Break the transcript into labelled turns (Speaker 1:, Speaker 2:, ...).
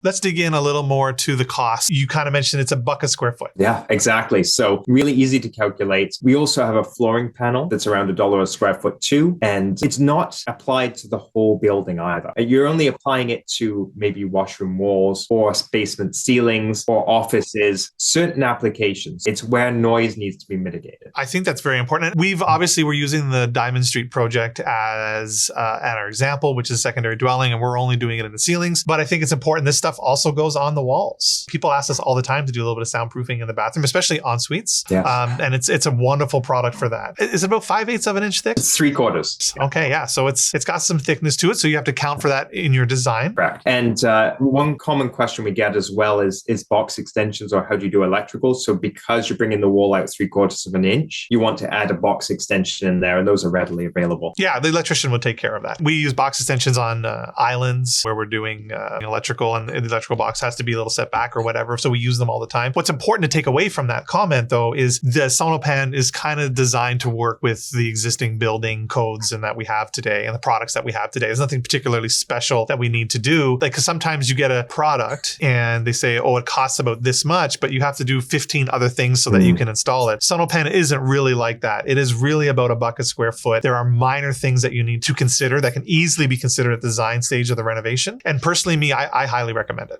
Speaker 1: Let's dig in a little more to the cost. You kind of mentioned it's $1 a square foot.
Speaker 2: Yeah, exactly. So really easy to calculate. We also have a flooring panel that's around $1 a square foot too. And it's not applied to the whole building either. You're only applying it to maybe washroom walls or basement ceilings or offices, certain applications. It's where noise needs to be mitigated.
Speaker 1: I think that's very important. We're using the Diamond Street project as our example, which is secondary dwelling, and we're only doing it in the ceilings. But I think it's important. This stuff also goes on the walls. People ask us all the time to do a little bit of soundproofing in the bathroom, especially en suites.
Speaker 2: Yes.
Speaker 1: And it's a wonderful product for that. Is it about 5/8 of an inch thick?
Speaker 2: It's 3/4.
Speaker 1: Okay, yeah. So it's got some thickness to it. So you have to count for that in your design.
Speaker 2: Correct. And one common question we get as well is box extensions, or how do you do electrical? So because you're bringing the wall out 3/4 of an inch, you want to add a box extension in there, and those are readily available.
Speaker 1: Yeah, the electrician would take care of that. We use box extensions on islands where we're doing electrical, and the electrical box has to be a little set back or whatever. So we use them all the time. What's important to take away from that comment, though, is the SONOpan is kind of designed to work with the existing building codes and that we have today and the products that we have today. There's nothing particularly special that we need to do. Like, because sometimes you get a product and they say, oh, it costs about this much, but you have to do 15 other things so that you can install it. SONOpan isn't really like that. It is really about $1 a square foot. There are minor things that you need to consider that can easily be considered at the design stage of the renovation. And personally, I highly recommend it.